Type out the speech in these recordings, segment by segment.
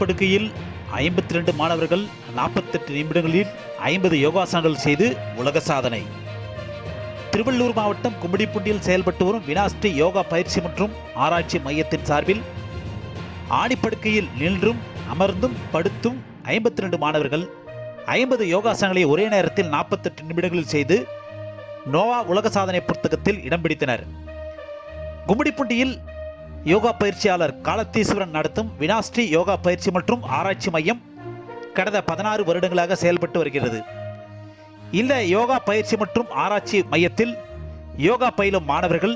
ஆணிப்படுக்கையில் 52 மாணவர்கள் 48 நிமிடங்களில் 50 யோகாசனங்கள் செய்து உலக சாதனை. திருவள்ளூர் மாவட்டம் கும்மிடிப்பூண்டியில் செயல்பட்டு வரும் வினாஸ்ரீ யோகா பயிற்சி மற்றும் ஆராய்ச்சி மையத்தின் சார்பில் ஆணிப்படுக்கையில் நின்றும் அமர்ந்தும் படுத்தும் 52 மாணவர்கள் 50 யோகாசனங்களை ஒரே நேரத்தில் 48 நிமிடங்களில் செய்து நோவா உலக சாதனை புத்தகத்தில் இடம் பிடித்தனர். கும்மிடிப்பூண்டியில் யோகா பயிற்சியாளர் காலத்தீஸ்வரன் நடத்தும் வினாஸ்ரீ யோகா பயிற்சி மற்றும் ஆராய்ச்சி மையம் கடந்த 16 வருடங்களாக செயல்பட்டு வருகிறது. இந்த யோகா பயிற்சி மற்றும் ஆராய்ச்சி மையத்தில் யோகா பயிலும் மாணவர்கள்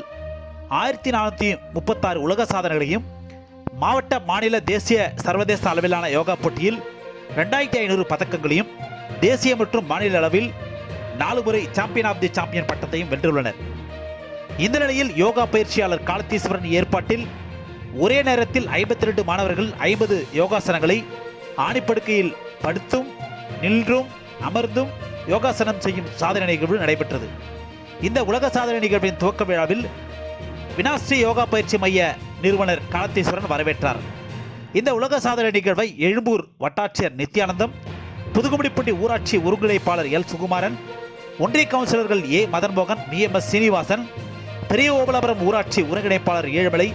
1436 உலக சாதனைகளையும் மாவட்ட, மாநில, தேசிய, சர்வதேச அளவிலான யோகா போட்டியில் 2500 பதக்கங்களையும் தேசிய மற்றும் மாநில அளவில் 4 முறை சாம்பியன் ஆஃப் தி சாம்பியன் பட்டத்தையும் வென்றுள்ளனர். இந்த நிலையில் யோகா பயிற்சியாளர் காலத்தீஸ்வரன் ஏற்பாட்டில் ஒரே நேரத்தில் 52 மாணவர்கள் 50 யோகாசனங்களை ஆணிப்படுக்கையில் படுத்தும் நின்றும் அமர்ந்தும் யோகாசனம் செய்யும் சாதனை நிகழ்வு நடைபெற்றது. இந்த உலக சாதனை நிகழ்வின் துவக்க விழாவில் வினாஸ்ரீ யோகா பயிற்சி மைய நிறுவனர் காலத்தீஸ்வரன் வரவேற்றார். இந்த உலக சாதனை நிகழ்வை எழும்பூர் வட்டாட்சியர் நித்யானந்தம், புதுகும்மிடிப்பூண்டி ஊராட்சி ஒருங்கிணைப்பாளர் எல் சுகுமாரன், ஒன்றிய கவுன்சிலர்கள் ஏ மதன்மோகன், BMS சீனிவாசன், பெரிய ஓபலாபுரம் ஊராட்சி ஒருங்கிணைப்பாளர் ஏழுமலை,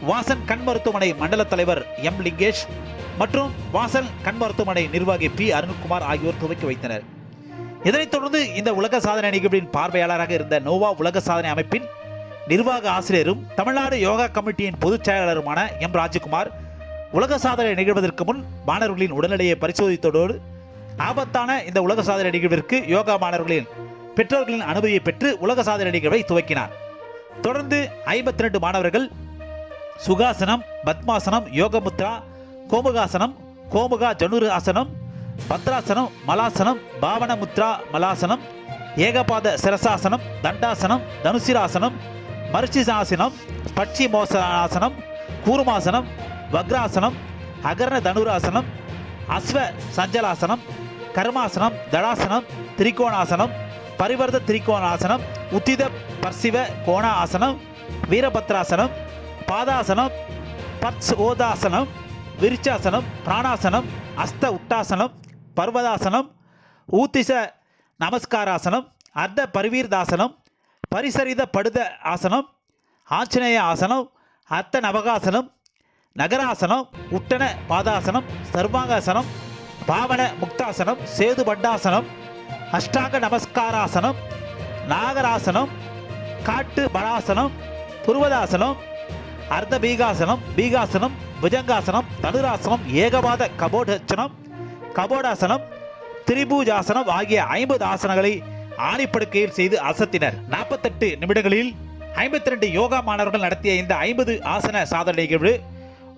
வாசன் கண் மருத்துவமனை மண்டல தலைவர் M லிங்கேஷ் மற்றும் வாசன் கண் மருத்துவமனை நிர்வாகி P அருண்குமார் ஆகியோர் துவக்கி வைத்தனர். இதனைத் தொடர்ந்து இந்த உலக சாதனை நிகழ்வின் பார்வையாளராக இருந்த நோவா உலக சாதனை அமைப்பின் நிர்வாக ஆசிரியரும் தமிழ்நாடு யோகா கமிட்டியின் பொதுச் செயலாளருமான M ராஜகுமார் உலக சாதனை நிகழ்வதற்கு முன் மாணவர்களின் உடல்நிலையை பரிசோதித்ததோடு ஆபத்தான இந்த உலக சாதனை நிகழ்விற்கு யோகா மாணவர்களின் பெற்றோர்களின் அனுமதியை பெற்று உலக சாதனை நிகழ்வை துவக்கினார். தொடர்ந்து 52 மாணவர்கள் சுகாசனம், பத்மாசனம், யோகமுத்ரா, கோமுகாசனம், கோமுகா ஜனுரு ஆசனம், பத்ராசனம், மலாசனம், பாவன முத்ரா மலாசனம், ஏகபாத சிரசாசனம், தண்டாசனம், தனுசிராசனம், மர்ச்சிசாசனம், பட்சி மோசனாசனம், கூர்மாசனம், வக்ராசனம், அகர்ண தனுராசனம், அஸ்வ சஞ்சலாசனம், கர்மாசனம், தடாசனம், திரிகோணாசனம், பரிவர்த்த திரிகோணாசனம், உத்தித பர்சிவ கோண ஆசனம், வீரபத்ராசனம், பாதாசனம், பத்ஸோதாசனம், விருச்சாசனம், பிராணாசனம், அஸ்த உட்டாசனம், பர்வதாசனம், ஊத்திச நமஸ்காராசனம், அர்த்த பரிவீர்தாசனம், பரிசரித படுத ஆசனம், ஆஞ்சநேய ஆசனம், அர்த்த நவகாசனம், நகராசனம், உட்டன பாதாசனம், சர்வாங்காசனம், பாவன முக்தாசனம், சேது பண்டாசனம், அஷ்டாங்க நமஸ்காராசனம், நாகராசனம், காட்டு பலாசனம், புருவதாசனம், அர்த்த பீகாசனம், பீகாசனம், புஜங்காசனம், தனுராசனம், ஏகபாத கபோடச்சனம், கபோடாசனம், திரிபூஜாசனம் ஆகிய 50 ஆசனங்களை ஆணிப்படுக்கையில் செய்து அசத்தினர். 48 நிமிடங்களில் 52 யோகா மாணவர்கள் நடத்திய இந்த 50 ஆசன சாதனை நிகழ்வு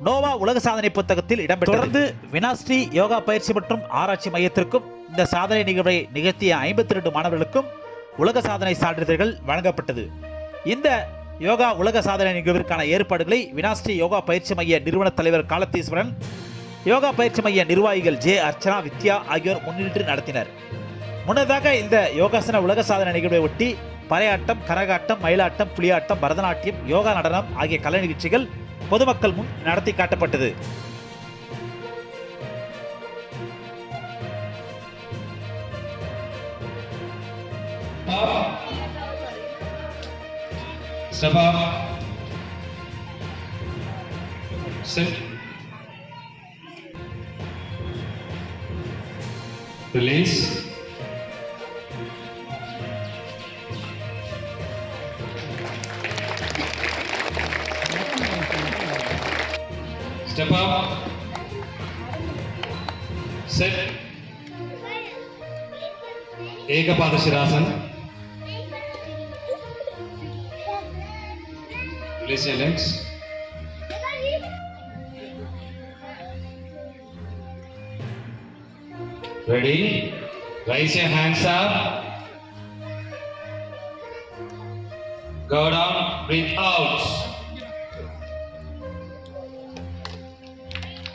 நோவா உலக சாதனை புத்தகத்தில் இடம்பெற்றது. தொடர்ந்து வினாஸ்ரீ யோகா பயிற்சி மற்றும் ஆராய்ச்சி மையத்திற்கும் இந்த சாதனை நிகழ்வை நிகழ்த்திய 52 மாணவர்களுக்கும் உலக சாதனை சான்றிதழ்கள் வழங்கப்பட்டது. இந்த யோகா உலக சாதனை நிகழ்விற்கான ஏற்பாடுகளை வினாஸ்ரீ யோகா பயிற்சி மைய நிறுவன தலைவர் காலத்தீஸ்வரன், யோகா பயிற்சி மைய நிர்வாகிகள் J அர்ச்சனா, வித்யா ஆகியோர் முன்னின்று நடத்தினர். முன்னதாக இந்த யோகாசன உலக சாதனை நிகழ்வை ஒட்டி பறையாட்டம், கரகாட்டம், மயிலாட்டம், புலியாட்டம், பரதநாட்டியம், யோகா நடனம் ஆகிய கலை நிகழ்ச்சிகள் பொதுமக்கள் முன் நடத்தி காட்டப்பட்டது. Step up. Sit. Release. Step up. Sit. Ekapada Shirasana. Release your legs. Ready? Raise your hands up. Go down, breathe out.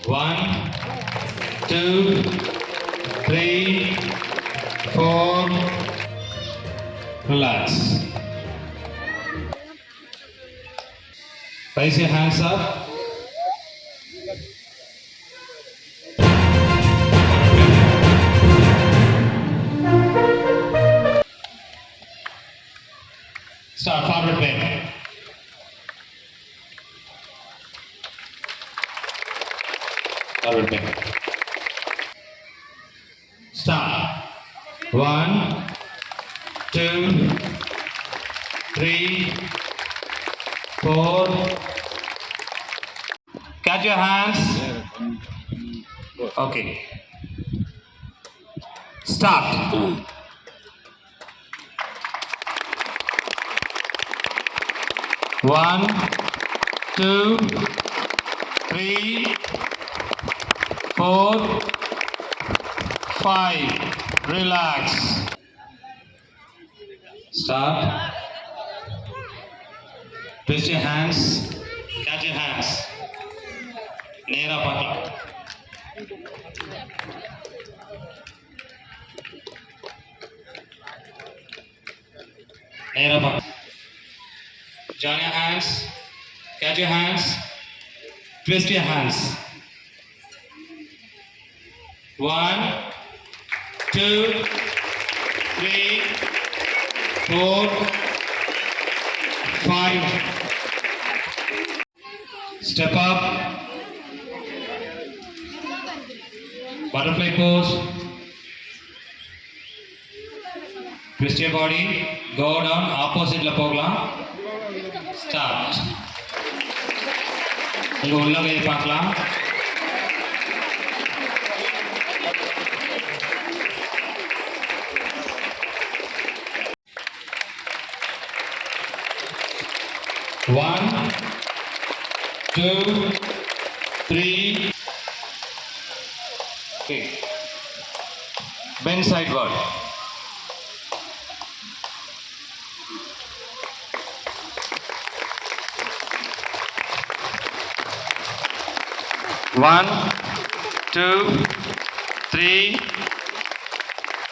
1, 2, 3, 4. Relax. Raise your hands up. 1, 2, 3, 4. Catch your hands. Okay. Start. 1, 2, 3, 4, 5. Relax. Start. Twist your hands. Catch your hands. நேரா பார்க்கலாம். நேரா பார்க்கலாம். Join your hands. Catch your hands. Twist your hands. 1, 2, 3, 4, 5. Step up. Butterfly pose. Twist your body. Go down. Opposite la போகலாம். Start. உங்க உள்ளங்கையை பார்க்கலாம். One, 2, 3. Okay. Bend sideward. One, 2, 3,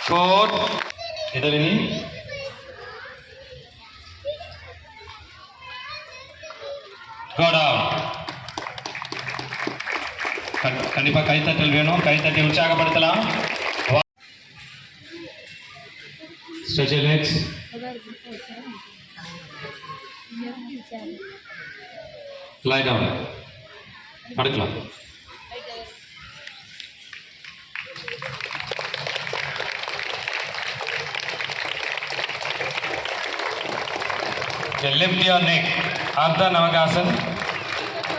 4. इधर ही नहीं. Go down. கண்டிப்பா கைத்தட்டல் வேணும். கைத்தட்டி உற்சாகப்படுத்தலாம். Stretch your legs. Lie down. படுக்கலாம். Lift your neck. Ardha Navagasan.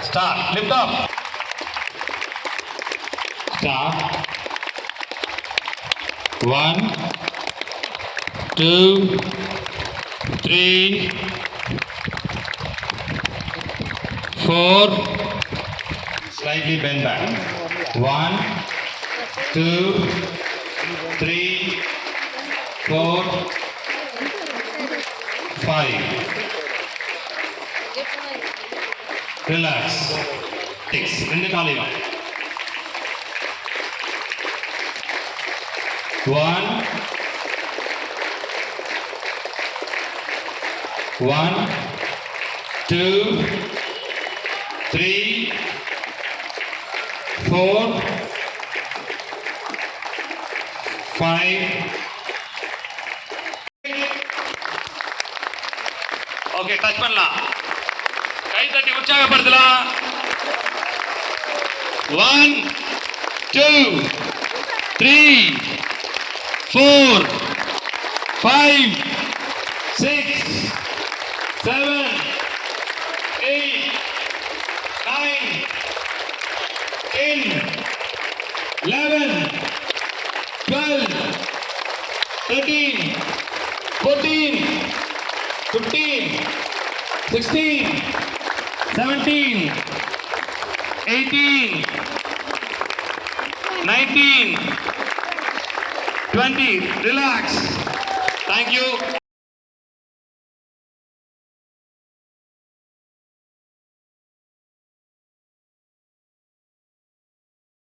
Start. Lift up. Start. 1, 2, 3, 4. Slightly bend back. 1, 2, 3, 4, 5. Relax. 6. ரெண்டு காலையும். 1, 2, 3, 4, 5. ஓகே, டச் பண்ணலாம். கை தட்டி உற்சாகப்படுத்தலாம். 1, 2, 3, 4, 5, 6, 7, 8, 9, 10, 11, 12, 13, 14, 15, 16, 17, 18, 19, 20. Relax. Thank you.